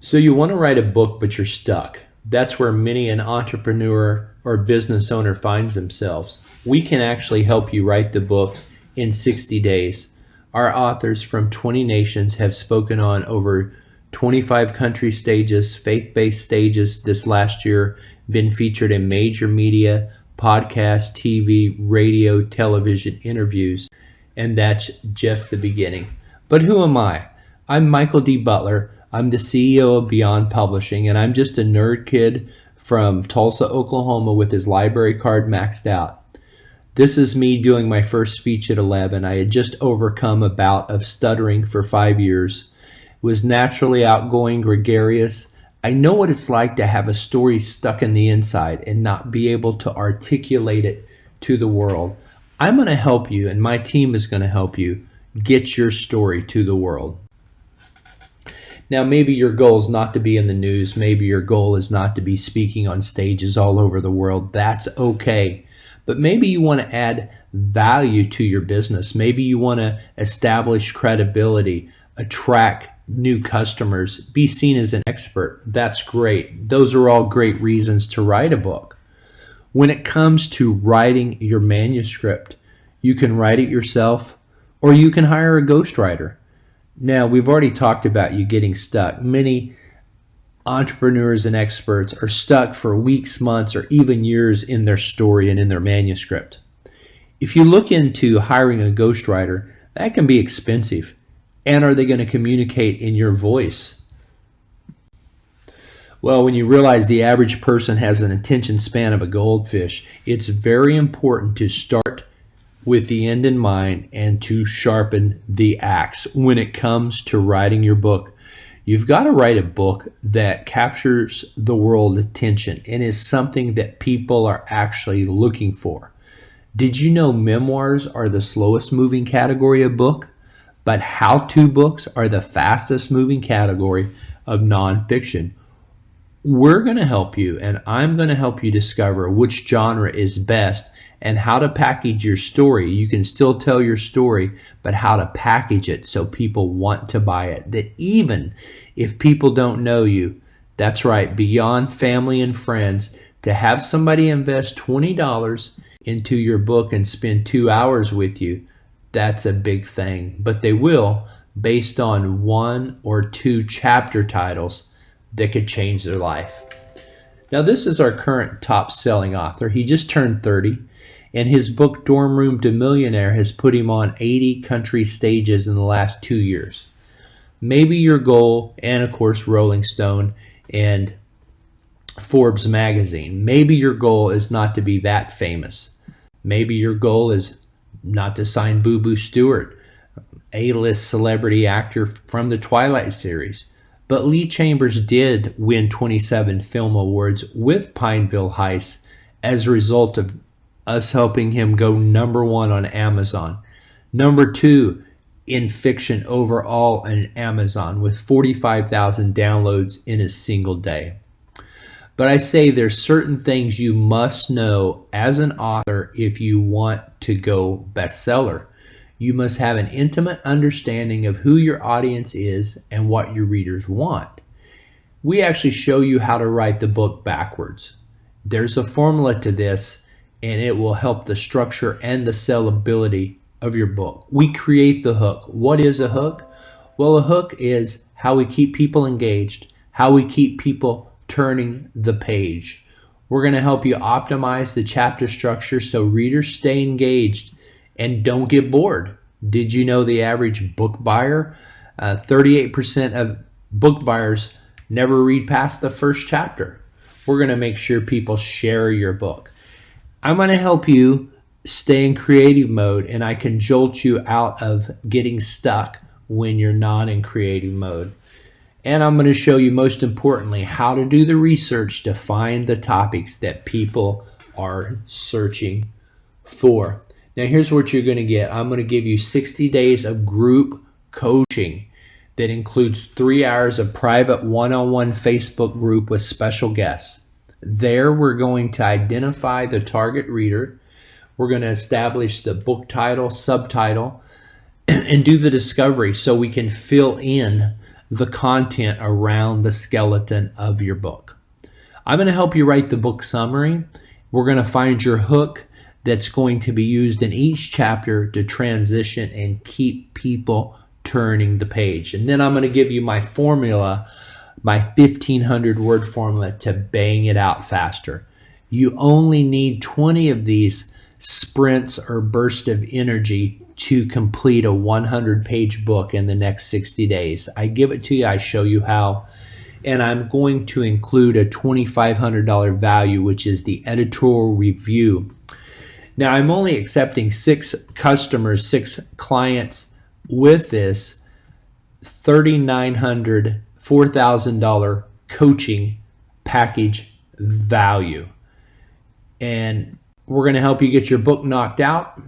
So you want to write a book, but you're stuck. That's where many an entrepreneur or business owner finds themselves. We can actually help you write the book in 60 days. Our authors from 20 nations have spoken on over 25 country stages, faith-based stages this last year, been featured in major media, podcast, TV, radio, television interviews, and that's just the beginning. But who am I? I'm Michael D. Butler. I'm the CEO of Beyond Publishing, and I'm just a nerd kid from Tulsa, Oklahoma with his library card maxed out. This is me doing my first speech at 11. I had just overcome a bout of stuttering for 5 years, was naturally outgoing, gregarious. I know what it's like to have a story stuck in the inside and not be able to articulate it to the world. I'm going to help you, and my team is going to help you get your story to the world. Now, maybe your goal is not to be in the news. Maybe your goal is not to be speaking on stages all over the world. That's okay. But maybe you want to add value to your business. Maybe you want to establish credibility, attract new customers, be seen as an expert. That's great. Those are all great reasons to write a book. When it comes to writing your manuscript, you can write it yourself or you can hire a ghostwriter. Now, we've already talked about you getting stuck. Many entrepreneurs and experts are stuck for weeks, months, or even years in their story and in their manuscript. If you look into hiring a ghostwriter, that can be expensive. And are they going to communicate in your voice? Well, when you realize the average person has an attention span of a goldfish, it's very important to start with the end in mind and to sharpen the axe when it comes to writing your book. You've got to write a book that captures the world's attention and is something that people are actually looking for. Did you know memoirs are the slowest moving category of book, but how-to books are the fastest moving category of nonfiction? We're going to help you, and I'm going to help you discover which genre is best and how to package your story. You can still tell your story, but how to package it so people want to buy it. That even if people don't know you, that's right, beyond family and friends, to have somebody invest $20 into your book and spend 2 hours with you, that's a big thing. But they will, based on 1 or 2 chapter titles that could change their life. Now, this is our current top-selling author. He just turned 30, and his book, Dorm Room to Millionaire, has put him on 80 country stages in the last 2 years. Maybe your goal, and of course Rolling Stone and Forbes magazine, maybe your goal is not to be that famous. Maybe your goal is not to sign Boo Boo Stewart, A-list celebrity actor from the Twilight series. But Lee Chambers did win 27 film awards with Pineville Heist as a result of us helping him go #1 on Amazon. #2 in fiction overall on Amazon with 45,000 downloads in a single day. But I say there's certain things you must know as an author if you want to go bestseller. You must have an intimate understanding of who your audience is and what your readers want. We actually show you how to write the book backwards. There's a formula to this, and it will help the structure and the sellability of your book. We create the hook. What is a hook? Well, a hook is how we keep people engaged, how we keep people turning the page. We're going to help you optimize the chapter structure so readers stay engaged and don't get bored. Did you know the average book buyer, 38% of book buyers never read past the first chapter? We're going to make sure people share your book. I'm going to help you stay in creative mode, and I can jolt you out of getting stuck when you're not in creative mode. And I'm going to show you, most importantly, how to do the research to find the topics that people are searching for. Now, here's what you're going to get. I'm going to give you 60 days of group coaching that includes 3 hours of private one-on-one Facebook group with special guests. There, we're going to identify the target reader. We're going to establish the book title, subtitle, and do the discovery so we can fill in the content around the skeleton of your book. I'm going to help you write the book summary. We're going to find your hook that's going to be used in each chapter to transition and keep people turning the page. And then I'm going to give you my formula, my 1,500 word formula to bang it out faster. You only need 20 of these sprints or bursts of energy to complete a 100-page book in the next 60 days. I give it to you, I show you how, and I'm going to include a $2,500 value, which is the editorial review. Now, I'm only accepting 6 customers, 6 clients with this $3,900, $4,000 coaching package value. And we're going to help you get your book knocked out.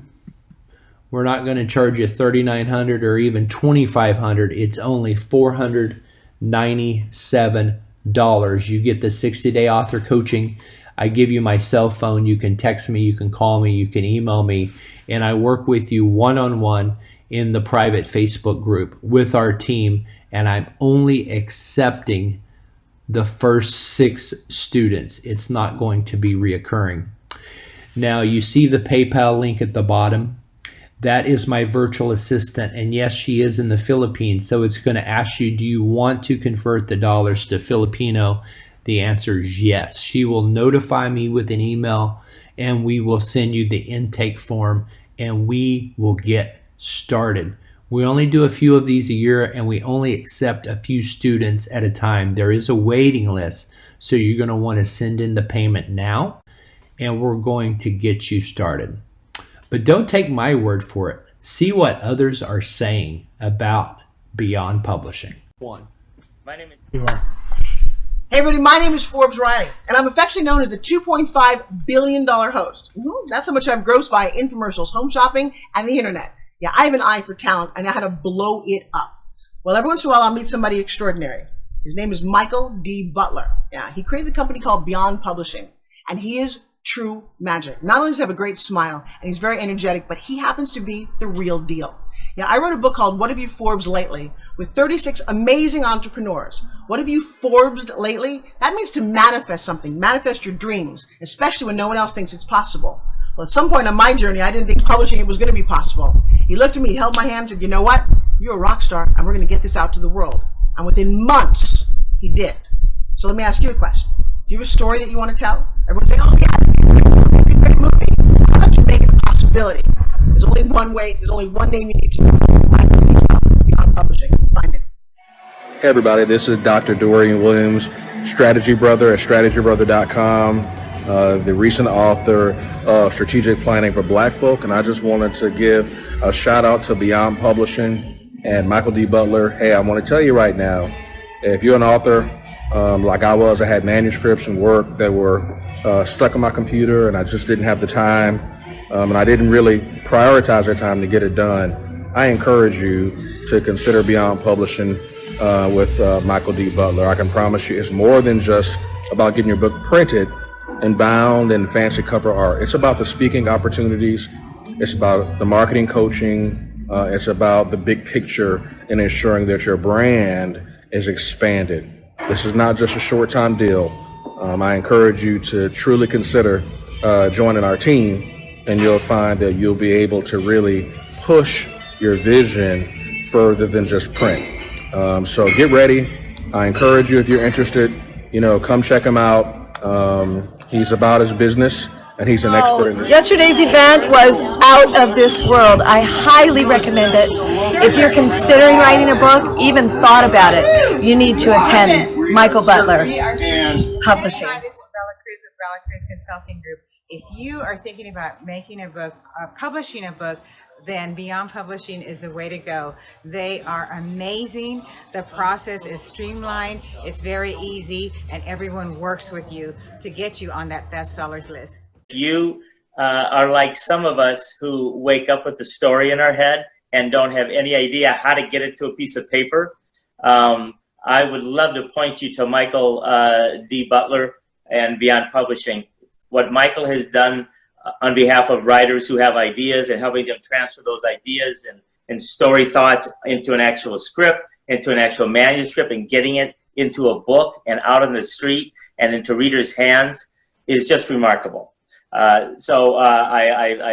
We're not going to charge you $3,900 or even $2,500. It's only $497. You get the 60-day author coaching. I give you my cell phone. You can text me, you can call me, you can email me, and I work with you one-on-one in the private Facebook group with our team, and I'm only accepting the first 6 students. It's not going to be reoccurring. Now, you see the PayPal link at the bottom. That is my virtual assistant, and yes, she is in the Philippines, so it's going to ask you, do you want to convert the dollars to Filipino? The answer is yes. She will notify me with an email, and we will send you the intake form, and we will get started. We only do a few of these a year, and we only accept a few students at a time. There is a waiting list, so you're going to want to send in the payment now, and we're going to get you started. But don't take my word for it. See what others are saying about Beyond Publishing. My name is... Hey everybody, my name is Forbes Riley, and I'm affectionately known as the $2.5 billion host. That's how much I've grossed by infomercials, home shopping, and the internet. Yeah, I have an eye for talent. I know how to blow it up. Well, every once in a while, I'll meet somebody extraordinary. His name is Michael D. Butler. Yeah, he created a company called Beyond Publishing, and he is true magic. Not only does he have a great smile, and he's very energetic, but he happens to be the real deal. Yeah, I wrote a book called What Have You Forbes Lately with 36 amazing entrepreneurs. What have you Forbesed lately? That means to manifest something, manifest your dreams, especially when no one else thinks it's possible. Well, at some point on my journey, I didn't think publishing it was going to be possible. He looked at me, he held my hand, and said, you know what? You're a rock star, and we're going to get this out to the world. And within months, he did. So let me ask you a question. Do you have a story that you want to tell? Everyone say, oh yeah, it's a great movie. How about you make it a possibility? There's only one way, there's only one name you need to know. Beyond Publishing. Find it. Hey everybody, this is Dr. Dorian Williams, Strategy Brother at strategybrother.com, the recent author of Strategic Planning for Black Folk, and I just wanted to give a shout out to Beyond Publishing and Michael D. Butler. Hey, I want to tell you right now, if you're an author like I was, I had manuscripts and work that were stuck on my computer and I just didn't have the time, and I didn't really prioritize that time to get it done. I encourage you to consider Beyond Publishing with Michael D. Butler. I can promise you it's more than just about getting your book printed and bound and fancy cover art. It's about the speaking opportunities. It's about the marketing coaching. It's about the big picture and ensuring that your brand is expanded. This is not just a short-time deal. I encourage you to truly consider joining our team, and you'll find that you'll be able to really push your vision further than just print. So get ready. I encourage you, if you're interested, come check him out. He's about his business, and he's an expert in this. Yesterday's event was out of this world. I highly recommend it. If you're considering writing a book, even thought about it, you need to attend Michael Butler Publishing. Hi, this is Bella Cruz of Bella Cruz Consulting Group. If you are thinking about making a book, publishing a book, then Beyond Publishing is the way to go. They are amazing. The process is streamlined. It's very easy, and everyone works with you to get you on that bestsellers list. You are like some of us who wake up with a story in our head and don't have any idea how to get it to a piece of paper. I would love to point you to Michael D. Butler and Beyond Publishing. What Michael has done on behalf of writers who have ideas and helping them transfer those ideas and story thoughts into an actual script into an actual manuscript and getting it into a book and out on the street and into readers' hands is just remarkable. I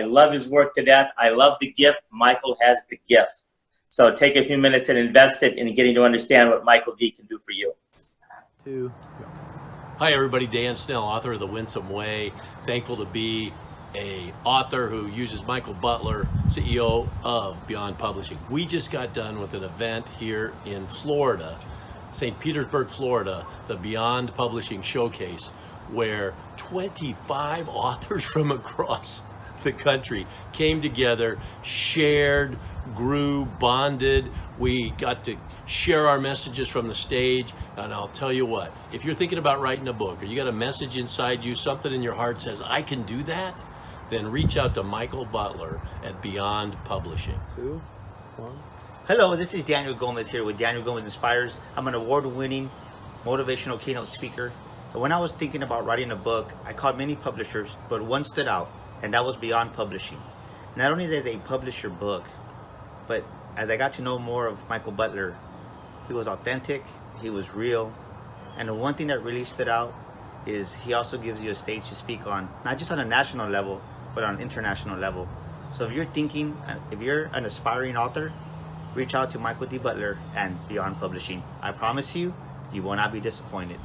love his work to death. I love the gift. Michael has the gift. So take a few minutes and invest it in getting to understand what Michael D. can do for you. Hi everybody, Dan Snell, author of The Winsome Way. Thankful to be a author who uses Michael Butler, CEO of Beyond Publishing. We just got done with an event here in Florida, St. Petersburg, Florida, the Beyond Publishing Showcase, where 25 authors from across the country came together, shared, grew, bonded. We got to share our messages from the stage, and I'll tell you what, if you're thinking about writing a book or you got a message inside you, something in your heart says, I can do that, then reach out to Michael Butler at Beyond Publishing. Hello, this is Daniel Gomez here with Daniel Gomez Inspires. I'm an award-winning motivational keynote speaker. And when I was thinking about writing a book, I called many publishers, but one stood out, and that was Beyond Publishing. Not only did they publish your book, but as I got to know more of Michael Butler, he was authentic, he was real, and the one thing that really stood out is he also gives you a stage to speak on, not just on a national level, but on an international level. So if you're an aspiring author, reach out to Michael D. Butler and Beyond Publishing. I promise you, you will not be disappointed.